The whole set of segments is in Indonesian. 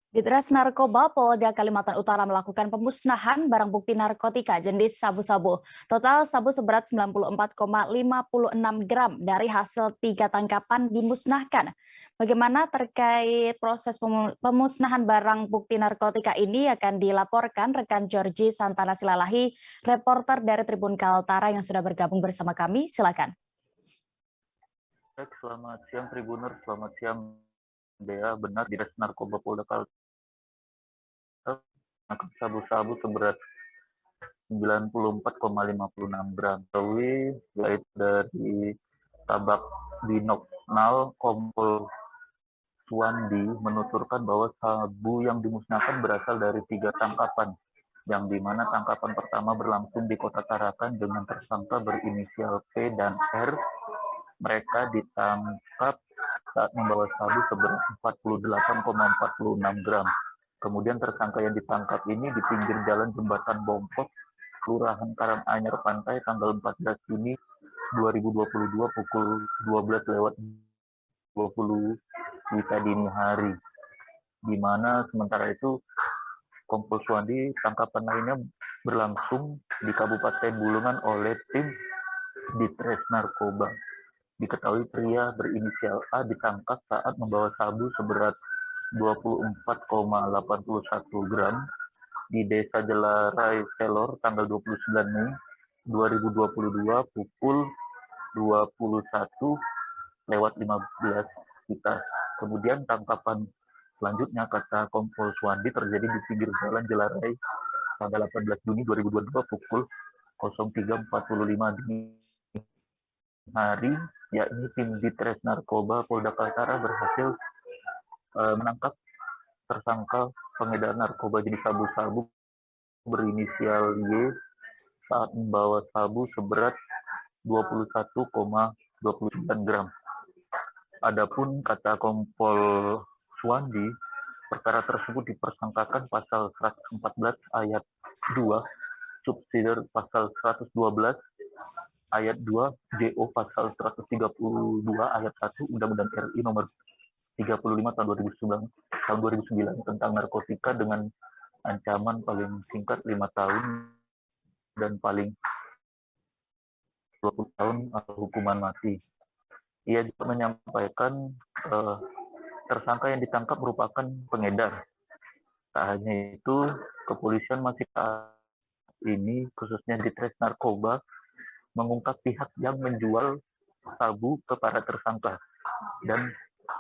Ditres Narkoba Polda Kalimantan Utara melakukan pemusnahan barang bukti narkotika jenis sabu-sabu. Total sabu seberat 94,56 gram dari hasil 3 tangkapan dimusnahkan. Bagaimana terkait proses pemusnahan barang bukti narkotika ini akan dilaporkan rekan Georgie Santana Silalahi, reporter dari Tribun Kaltara yang sudah bergabung bersama kami. Silakan. Baik, selamat siang Tribuners, selamat siang Dea. Benar, Ditres Narkoba Polda Kaltara menangkap sabu-sabu seberat 94,56 gram. Tawi yaitu dari tabak binoknal Kompol Suwandi menuturkan bahwa sabu yang dimusnahkan berasal dari 3 tangkapan, yang dimana tangkapan pertama berlangsung di Kota Tarakan dengan tersangka berinisial P dan R. Mereka ditangkap saat membawa sabu seberat 48,46 gram. Kemudian tersangka yang ditangkap ini di pinggir jalan Jembatan Bongkok, Kelurahan Karanganyar Pantai, tanggal 14 Juni 2022 pukul 12:20 WITA dini hari. Di mana sementara itu Kompol Suwandi tangkapan lainnya berlangsung di Kabupaten Bulungan oleh tim Ditres Narkoba. Diketahui pria berinisial A ditangkap saat membawa sabu seberat 24,81 gram di Desa Jelarai Selor tanggal 29 Mei 2022 pukul 21:15 WITA. Kemudian tangkapan selanjutnya, kata Kompol Suwandi, terjadi di pinggir jalan Jelarai tanggal 18 Juni 2022 pukul 03.45 dini hari, yakni tim Ditres Narkoba Polda Kaltara berhasil menangkap tersangka pengedar narkoba jenis sabu-sabu berinisial Y saat membawa sabu seberat 21,29 gram. Adapun kata Kompol Suwandi, perkara tersebut dipersangkakan pasal 114 ayat 2, subsidiar pasal 112 ayat 2 DO pasal 132 ayat 1 Undang-Undang RI nomor 35 tahun 2009 tentang narkotika dengan ancaman paling singkat 5 tahun dan paling 20 tahun atau hukuman mati. Ia juga menyampaikan tersangka yang ditangkap merupakan pengedar. Tak hanya itu, kepolisian masih saat ini, khususnya Ditres Narkoba, mengungkap pihak yang menjual sabu ke para tersangka. Dan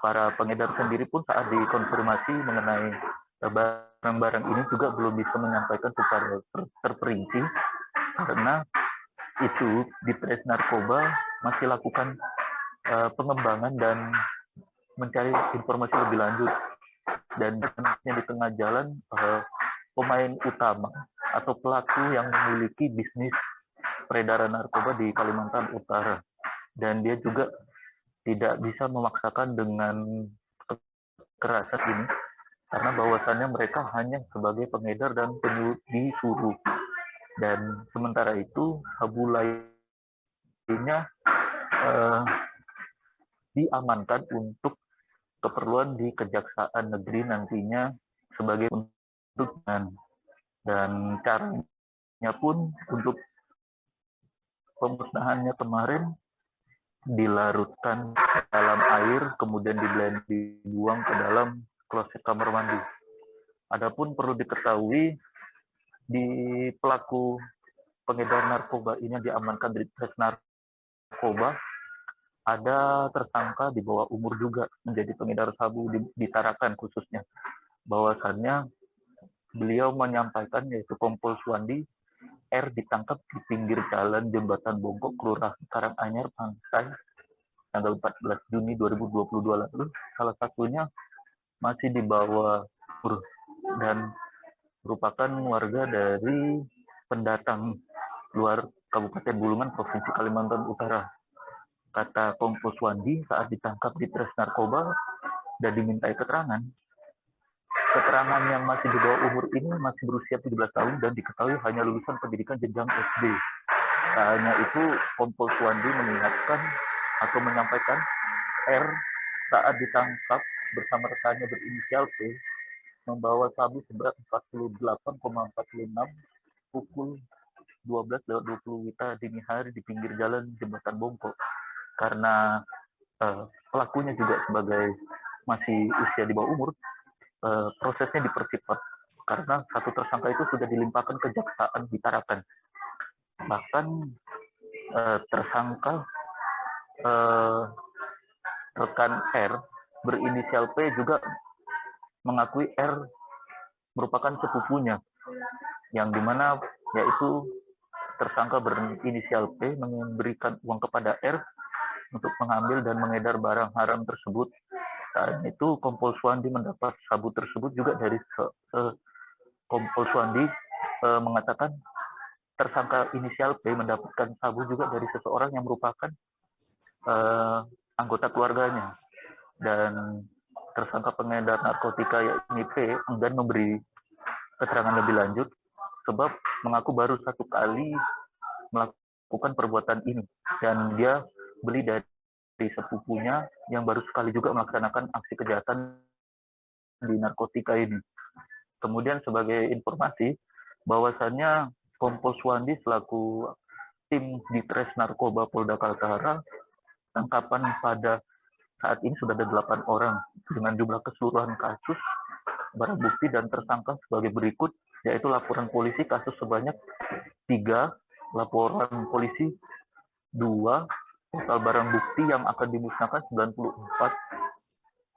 para pengedar sendiri pun saat dikonfirmasi mengenai barang-barang ini juga belum bisa menyampaikan secara terperinci, karena itu Ditres Narkoba masih lakukan pengembangan dan mencari informasi lebih lanjut. Dan di tengah jalan pemain utama atau pelaku yang memiliki bisnis peredaran narkoba di Kalimantan Utara, dan dia juga tidak bisa memaksakan dengan kekerasan ini karena bahwasannya mereka hanya sebagai pengedar dan disuruh. Dan sementara itu sabu lainnya diamankan untuk keperluan di Kejaksaan Negeri nantinya sebagai untukan. Dan caranya pun untuk pemusnahannya kemarin dilarutkan dalam air, kemudian dibuang ke dalam kloset kamar mandi. Adapun perlu diketahui, di pelaku pengedar narkoba ini yang diamankan dari Ditres Narkoba, ada tersangka di bawah umur juga menjadi pengedar sabu di Tarakan khususnya. Bahwasannya beliau menyampaikan, yaitu Kompol Suwandi, R ditangkap di pinggir jalan Jembatan Bongkok, Kelurahan Karanganyar Pantai, tanggal 14 Juni 2022 lalu. Salah satunya masih dibawa dan merupakan warga dari pendatang luar Kabupaten Bulungan, Provinsi Kalimantan Utara. Kata Kompol Suwandi saat ditangkap di Ditres Narkoba dan dimintai keterangan yang masih di bawah umur ini masih berusia 17 tahun dan diketahui hanya lulusan pendidikan jenjang SD. Tak hanya itu, Kompol Suwandi mengingatkan atau menyampaikan R saat ditangkap bersama rekannya berinisial P membawa sabu seberat 48,46 pukul 12:20 WITA dini hari di pinggir jalan Jembatan Bongko. Karena pelakunya juga sebagai masih usia di bawah umur, prosesnya dipercepat karena satu tersangka itu sudah dilimpahkan ke Kejaksaan di Tarakan. Bahkan tersangka rekan R berinisial P juga mengakui R merupakan sepupunya, yang dimana yaitu tersangka berinisial P memberikan uang kepada R untuk mengambil dan mengedar barang haram tersebut. Saat itu Kompol Suwandi mendapat sabu tersebut juga dari Kompol Suwandi mengatakan tersangka inisial P mendapatkan sabu juga dari seseorang yang merupakan anggota keluarganya, dan tersangka pengedar narkotika yakni P enggan memberi keterangan lebih lanjut sebab mengaku baru satu kali melakukan perbuatan ini dan dia beli dari sepupunya yang baru sekali juga melaksanakan aksi kejahatan di narkotika ini. Kemudian sebagai informasi bahwasannya Kompol Suwandi selaku tim Ditres Narkoba Polda Kaltara, tangkapan pada saat ini sudah ada 8 orang dengan jumlah keseluruhan kasus, barang bukti dan tersangka sebagai berikut, yaitu laporan polisi kasus sebanyak 3, laporan polisi 2, total barang bukti yang akan dimusnahkan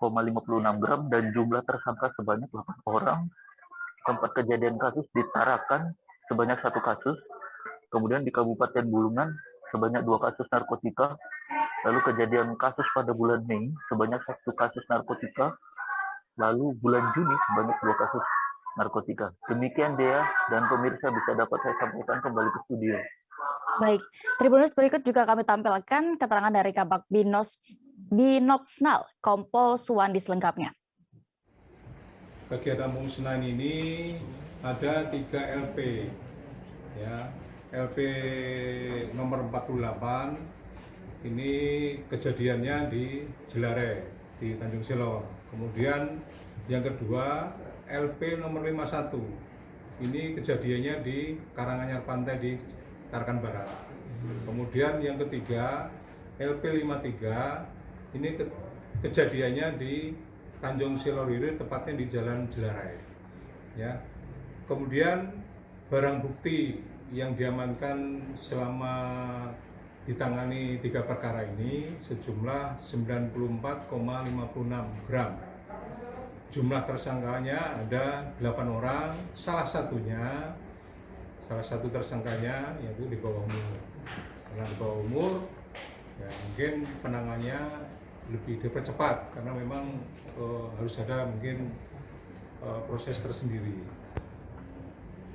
94,56 gram dan jumlah tersangka sebanyak 8 orang. Tempat kejadian kasus di Tarakan sebanyak 1 kasus, kemudian di Kabupaten Bulungan sebanyak 2 kasus narkotika, lalu kejadian kasus pada bulan Mei sebanyak 1 kasus narkotika, lalu bulan Juni sebanyak 2 kasus narkotika. Demikian Dea dan pemirsa, bisa dapat saya sampaikan kembali ke studio. Baik, Tribunnews berikut juga kami tampilkan keterangan dari Kabak Binopsnal Kompol Suwandi selengkapnya. Kegiatan pemusnahan ini ada 3 LP, ya. LP nomor 48 ini kejadiannya di Jelare di Tanjung Silor. Kemudian yang kedua LP nomor 51 ini kejadiannya di Karanganyar Pantai di Tarakan Barat. Kemudian yang ketiga LP 53 ini kejadiannya di Tanjung Silor ini, tepatnya di Jalan Jelarai. Ya. Kemudian barang bukti yang diamankan selama ditangani 3 perkara ini sejumlah 94,56 gram. Jumlah tersangkanya ada 8 orang, salah satu tersangkanya yaitu di bawah umur. Karena di bawah umur, ya mungkin penangannya lebih dipercepat karena memang harus ada mungkin proses tersendiri.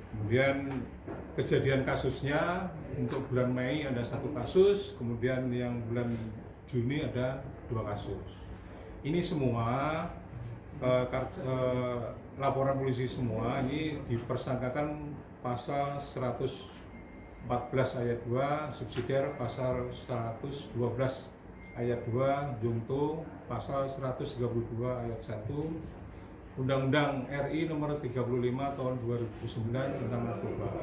Kemudian kejadian kasusnya untuk bulan Mei ada 1 kasus, kemudian yang bulan Juni ada 2 kasus. Ini semua laporan polisi semua ini dipersangkakan pasal 114 ayat 2 subsidiar, pasal 112 ayat 2 junto, pasal 132 ayat 1 Undang-Undang RI nomor 35 tahun 2009 tentang narkoba.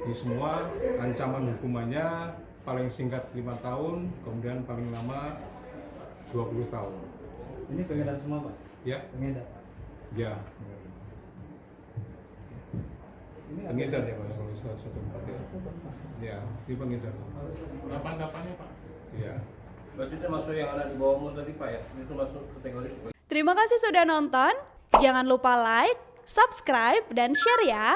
Ini semua ancaman hukumannya paling singkat 5 tahun, kemudian paling lama 20 tahun. Ini pengedar semua, Pak? Ya. Pengedar? Ya. Ini pengedar ya Pak, kalau satu tempat ya. Ya, ini pengedar. Kapan-kapannya, Pak? Ya. Berarti termasuk yang ada di bawah umur tadi, Pak ya? Itu masuk kategori. Terima kasih sudah nonton. Jangan lupa like, subscribe, dan share ya.